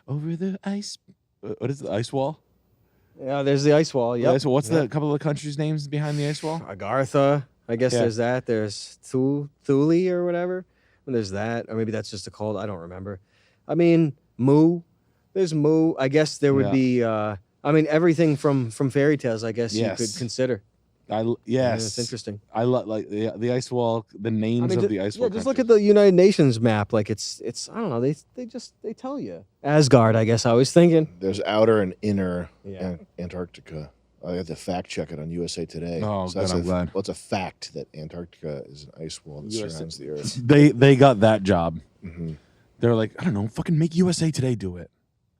over the ice. What is it, the ice wall? Yeah, there's the ice wall. Yep. So what's the couple of the countries' names behind the ice wall? Agartha. I guess Yeah. there's that. There's Thule or whatever. And there's that. Or maybe that's just a cold. I don't remember. I mean, Mu. There's Mu. I guess there would be, everything from fairy tales, I guess you could consider. Yes. It's interesting. I love the ice wall, the names of the ice wall. Yeah, just look at the United Nations map. Like it's I don't know, they tell you. Asgard, I guess I was thinking. There's outer and inner Antarctica. I have to fact check it on USA Today. Oh, so good, I'm glad. Well, it's a fact that Antarctica is an ice wall that surrounds the Earth. They got that job. Mm-hmm. They're like, I don't know, fucking make USA Today do it.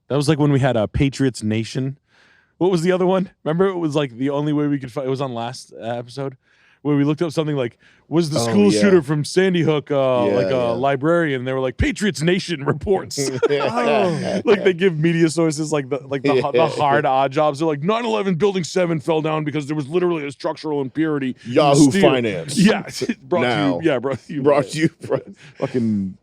That was like when we had a Patriots Nation. What was the other one? Remember, it was like the only way we could find. It was on last episode where we looked up something like, was the school shooter from Sandy Hook librarian? And they were like, Patriots Nation reports. Like they give media sources like the hard odd jobs. They're like 9/11 Building 7 fell down because there was literally a structural impurity. Yahoo Finance. Yeah, brought to you. Fucking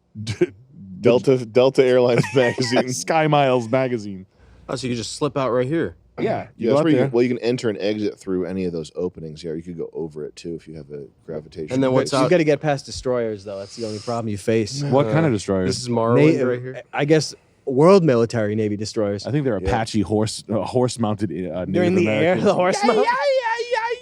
Delta Airlines magazine, Sky Miles magazine. Oh, so you just slip out right here. Yeah, that's where you can enter and exit through any of those openings. Yeah, or you could go over it too if you have a gravitation. And then what's out? You got to get past destroyers, though. That's the only problem you face. What kind of destroyers? This is Morrowind right here. I guess world military Navy destroyers. I think they're Apache horse-mounted. They're in the air. The horse-mounted.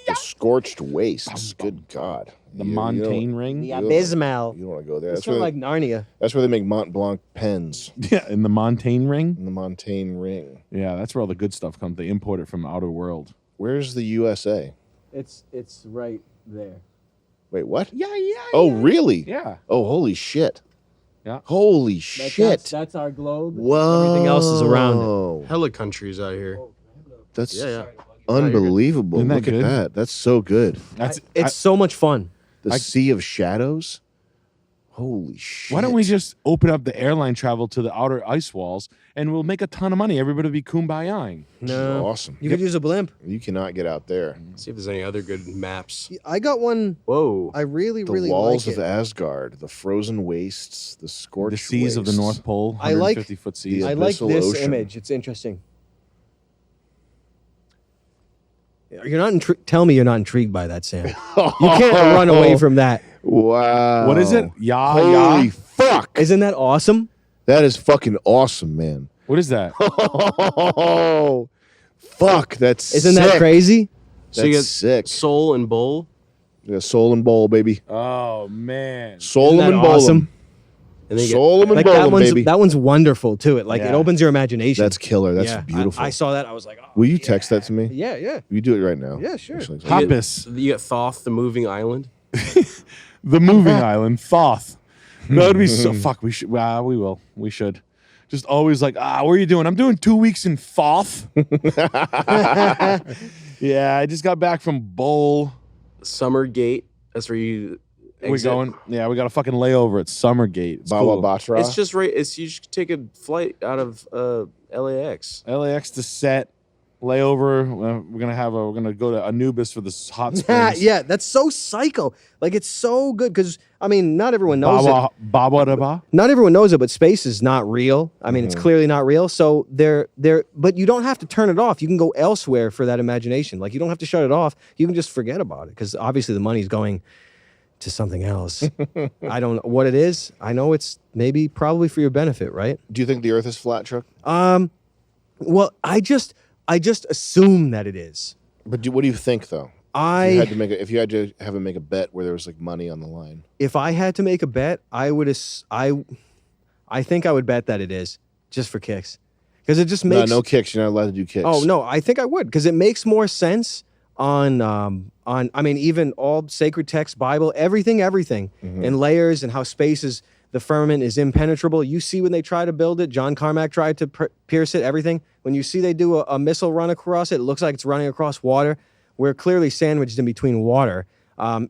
The scorched wastes. Good God. The Montaigne Ring. The Abysmal. You don't want to go there. It's like Narnia. That's where they make Mont Blanc pens. Yeah, in the Montaigne Ring. In the Montaigne Ring. Yeah, that's where all the good stuff comes. They import it from outer world. Where's the USA? It's right there. Wait, what? Yeah. Oh, really? Yeah. Oh, holy shit. Yeah. Holy shit. That's our globe. Whoa. Everything else is around it. Hella countries out here. That's unbelievable. Look at that. That's so good. It's so much fun. The Sea of Shadows? Holy shit. Why don't we just open up the airline travel to the outer ice walls and we'll make a ton of money? Everybody will be kumbayaing. No. Awesome. You could use a blimp. You cannot get out there. See if there's any other good maps. I got one. Whoa. I really The like walls it. of Asgard, the frozen wastes, the scorched The seas of the wastes. North Pole, I like- 150-foot seas. I like abyssal this ocean. image. It's interesting. You're not tell me you're not intrigued by that, Sam. You can't run away from that. Wow. What is it? Holy fuck. Isn't that awesome? That is fucking awesome, man. What is that? Oh, fuck. That's Isn't sick. that crazy? So you That's got sick. Soul and Bowl. Yeah, Soul and Bowl, baby. Oh, man. Soul Isn't that and Bowl. awesome? And then you Soul and Like Bowl, baby. that one's wonderful too. It Yeah. opens your imagination. That's killer. That's Yeah, beautiful. I saw that. I was like, oh, Will you text that to me? yeah. You do it right now. Yeah, sure. Actually. get- Hoppus. You got Thoth, the moving island. The moving island. Thoth. That would be so... Fuck, we should... we will. We should. Just always like, what are you doing? I'm doing 2 weeks in Thoth. Yeah, I just got back from Bowl. Summer Gate. That's where you exit. We're going... Yeah, we got a fucking layover at Summergate. It's Bawa cool. Batra. It's just right. You should take a flight out of LAX. LAX to set. Layover. We're gonna go to Anubis for this hot springs. Yeah, that's so psycho. Like it's so good because not everyone knows it. Bawa. Not everyone knows it, but space is not real. It's clearly not real. So but you don't have to turn it off. You can go elsewhere for that imagination. Like you don't have to shut it off. You can just forget about it because obviously the money's going to something else. I don't know what it is. I know it's probably for your benefit, right? Do you think the Earth is flat, Chuck? Well, I just assume that it is. But what do you think, though? If you had to have him make a bet where there was like money on the line. If I had to make a bet, I think I would bet that it is just for kicks, because it just makes no kicks. You're not allowed to do kicks. Oh no, I think I would because it makes more sense on even all sacred text, Bible, everything, and layers and how space is. The firmament is impenetrable. You see when they try to build it, John Carmack tried to pierce it, everything. When you see they do a missile run across it, it looks like it's running across water. We're clearly sandwiched in between water.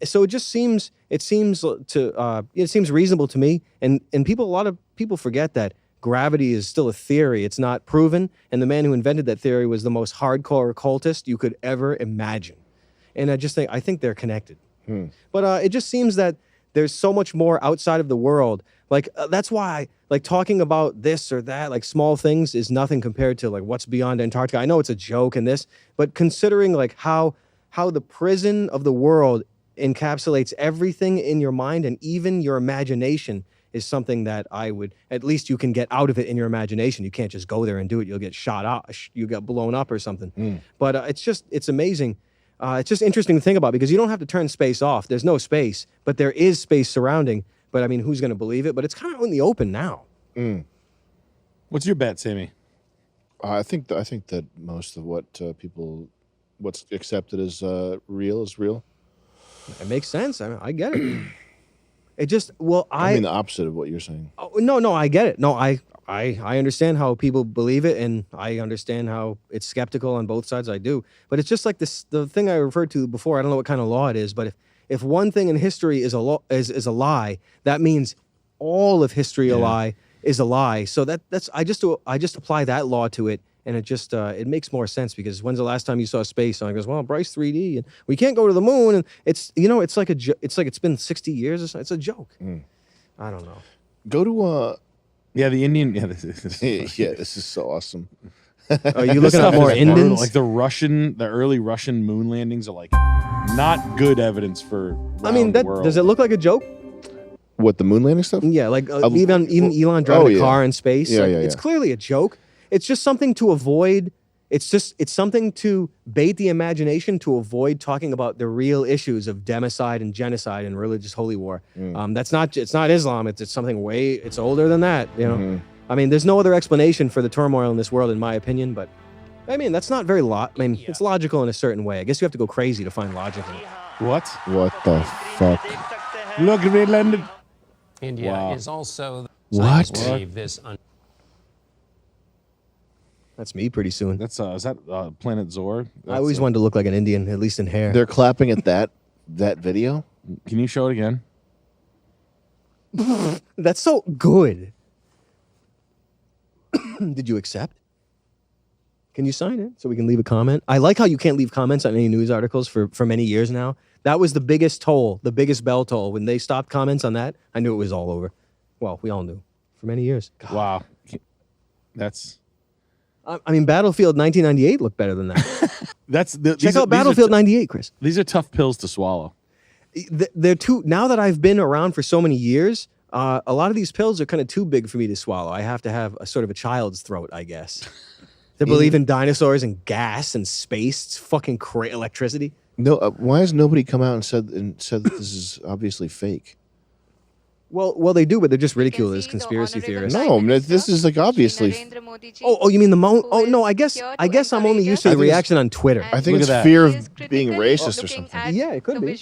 So it seems reasonable to me. And a lot of people forget that gravity is still a theory. It's not proven. And the man who invented that theory was the most hardcore occultist you could ever imagine. And I think they're connected. But it just seems that there's so much more outside of the world. Like that's why like talking about this or that, like small things, is nothing compared to like what's beyond Antarctica. I know it's a joke and this, but considering like how the prison of the world encapsulates everything in your mind and even your imagination is something that I would, at least you can get out of it in your imagination. You can't just go there and do it. You'll get shot out, you get blown up or something. But it's amazing. It's just interesting to think about because you don't have to turn space off. There's no space, but there is space surrounding. But I mean, who's going to believe it? But it's kind of in the open now. What's your bet, Sammy? I think that most of what what's accepted as real is real. It makes sense. I mean, I get it. It just, I mean the opposite of what you're saying. Oh, no, I get it. No, I understand how people believe it, and I understand how it's skeptical on both sides. I do, but it's just like this. The thing I referred to before. I don't know what kind of law it is, but if one thing in history is a lie, that means all of history is a lie. So that's I just apply that law to it, and it just it makes more sense because when's the last time you saw space? And I goes, well, Bryce 3D, and we can't go to the moon, and it's it's like it's been 60 years or something. It's a joke. I don't know. Go to the Indian. Yeah, this is so awesome. Are you looking at more Indians? Like the early Russian moon landings are like not good evidence for. I mean, does it look like a joke? What, the moon landing stuff? Yeah, like even Elon driving a car in space. Yeah, It's clearly a joke. It's just something to avoid. It's something to bait the imagination to avoid talking about the real issues of democide and genocide and religious holy war. It's not Islam. It's something it's older than that. I mean, there's no other explanation for the turmoil in this world, in my opinion. But I mean, that's not very it's logical in a certain way. I guess you have to go crazy to find logic in it. What? What the fuck? Look, they landed. India is also what? That's me pretty soon. That's is that Planet Zor? I always wanted to look like an Indian, at least in hair. They're clapping at that video. Can you show it again? That's so good. Did you accept? Can you sign it so we can leave a comment? I like how you can't leave comments on any news articles for many years now. That was the biggest toll, the biggest bell toll. When they stopped comments on that, I knew it was all over. Well, we all knew for many years. God. Wow. That's... I mean, Battlefield 1998 looked better than that. Check out Battlefield 98, Chris. These are tough pills to swallow. They're too... Now that I've been around for so many years, a lot of these pills are kind of too big for me to swallow. I have to have a sort of a child's throat, I guess. To believe in dinosaurs and gas and space, it's fucking electricity. No, why has nobody come out and said that this is obviously fake? Well, they do, but they're just ridiculed as conspiracy theorists. No, this is like obviously. Oh, you mean the moan? Oh no, I guess I'm only used to the reaction on Twitter. I think it's fear of being racist or something. Yeah, it could be.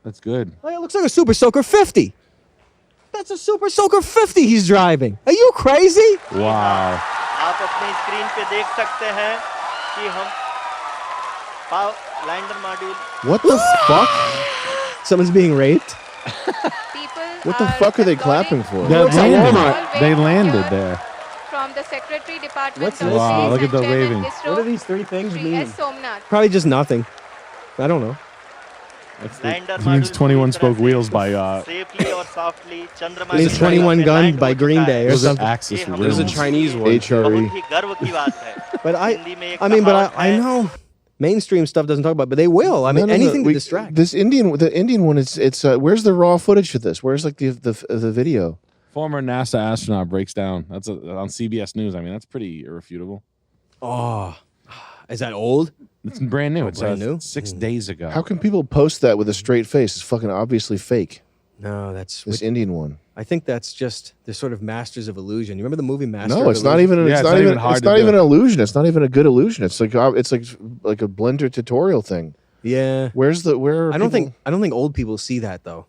That's good. Oh, it looks like a Super Soaker 50. That's a Super Soaker 50 he's driving. Are you crazy? Wow. आप अपनी screen पे देख सकते हैं कि हम lander module. What the fuck? Someone's being raped. What the fuck are they clapping for? They landed there. From the Secretary Department. What's this? Wow, look at the waving. What are these three things mean? Somnath. Probably just nothing. I don't know. It means 21 spoke wheels by Safely or softly, Chandrama It means 21 guns by Green Day or something. Axis There's a rims. Chinese one. HRE. बहुत ही गर्व की बात है. But Hindi में एक I कहावत I है, know mainstream stuff doesn't talk about it, but they will. I mean, anything to distract. The Indian one. It's where's the raw footage for this? Where's like the video? Former NASA astronaut breaks down. That's on CBS News. I mean, that's pretty irrefutable. Oh, is that old? It's brand new. It's brand new? 6 days ago. How can people post that with a straight face? It's fucking obviously fake. No, that's This Indian one. I think that's just they're sort of masters of illusion. You remember the movie Master? No, of it's not Illusion? even. Yeah, It's not even. hard It's to not do. even an illusion. It's not even a good illusion. It's like a Blender tutorial thing. Yeah. Where? I don't think old people see that though.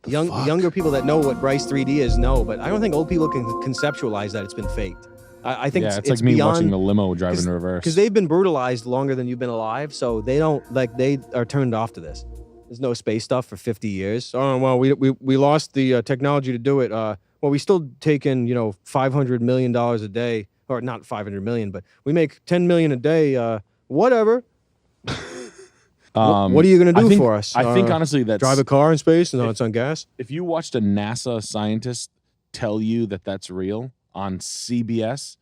Younger people that know what Bryce 3D is know, but I don't think old people can conceptualize that it's been faked. I think it's like me watching the limo drive in reverse. because they've been brutalized longer than you've been alive, so they are turned off to this. There's no space stuff for 50 years. Oh well, we lost the technology to do it. Well, we still take in $500 million a day, or not 500 million, but we make 10 million a day. Whatever. What are you going to I do think- for us? I think honestly that's drive a car in space and it's on gas. if you watched a NASA scientist tell you that that's real on CBS,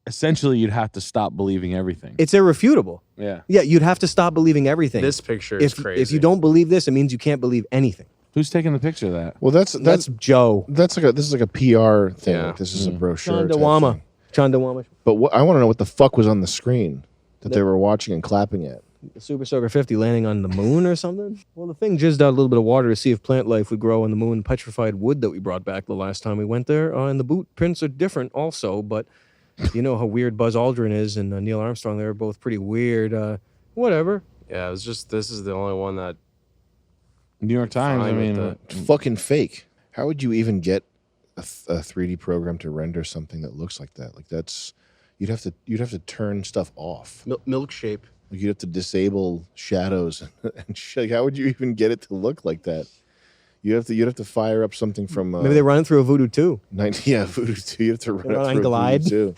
essentially you'd have to stop believing everything. It's irrefutable. Yeah. Yeah, you'd have to stop believing everything. This picture is crazy. If you don't believe this, it means you can't believe anything. Who's taking the picture of that? Well, that's Joe. this is like a PR thing. Yeah. Like, this is a brochure. type Chandawama. thing. Chandawama. But I want to know what the fuck was on the screen that they were watching and clapping at. The Super Soaker 50 landing on the moon or something? Well, the thing jizzed out a little bit of water to see if plant life would grow on the moon. Petrified wood that we brought back the last time we went there. And the boot prints are different also, but you know how weird Buzz Aldrin is and Neil Armstrong. They were both pretty weird. Whatever. Yeah, it was just this is the only one that New York Times. I fine with mean, It's fucking fake. How would you even get a 3D program to render something that looks like that? Like you'd have to turn stuff off. milk shape. Like you'd have to disable shadows and shit. Like, how would you even get it to look like that? You'd have to fire up something from Maybe they run it through a Voodoo 2. Voodoo 2. You have to run Run it on through Glide. a Voodoo 2.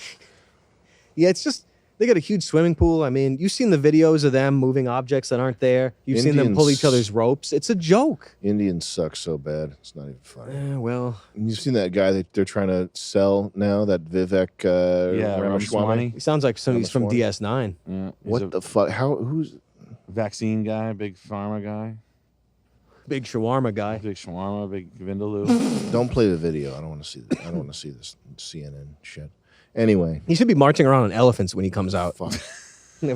Yeah, it's just, they got a huge swimming pool. I mean, you've seen the videos of them moving objects that aren't there. You've seen them pull Indians- each other's ropes. It's a joke. Indians suck so bad. It's not even funny. Well, And you've seen that guy that they're trying to sell now, that Vivek yeah, Ramaswamy? Ramaswamy. he sounds like somebody's from Ramaswamy. DS9. Yeah, he's What a the fuck? Who's vaccine guy, big pharma guy, Big shawarma guy. big shawarma, big vindaloo. Don't play the video. I don't want to see this. I don't want to see this CNN shit. Anyway, He should be marching around on elephants when he comes out. fuck. You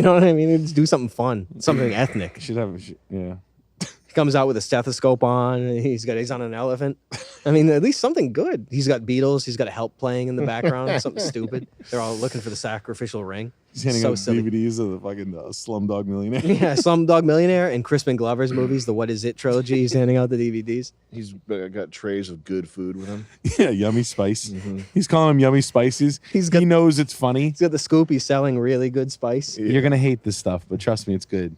know what I mean? Just do something fun, something ethnic. Should have, yeah. He comes out with a stethoscope on. And he's on an elephant. I mean, at least something good. He's got Beatles. He's got a help playing in the background. Something stupid. They're all looking for the sacrificial ring. He's handing So out silly. DVDs of the fucking Slumdog Millionaire. Yeah, Slumdog Millionaire and Crispin Glover's movies, the What Is It trilogy. He's handing out the DVDs. He's got trays of good food with him. Yeah, Yummy Spice. He's calling them Yummy Spices. He's got- he knows it's funny. He's got the scoop. He's selling really good spice. You're gonna hate this stuff, but trust me, it's good.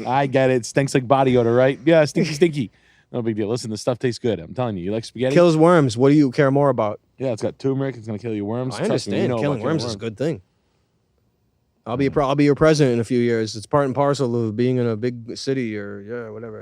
I get it. It stinks like body odor, right? Yeah, stinky, stinky. No big deal. Listen, the stuff tastes good. I'm telling you. You like spaghetti? Kills worms. What do you care more about? Yeah, it's got turmeric. It's gonna kill your worms. I Trust me, you understand. know about Killing worms is a worms. good thing. I'll be your president in a few years. It's part and parcel of being in a big city or whatever.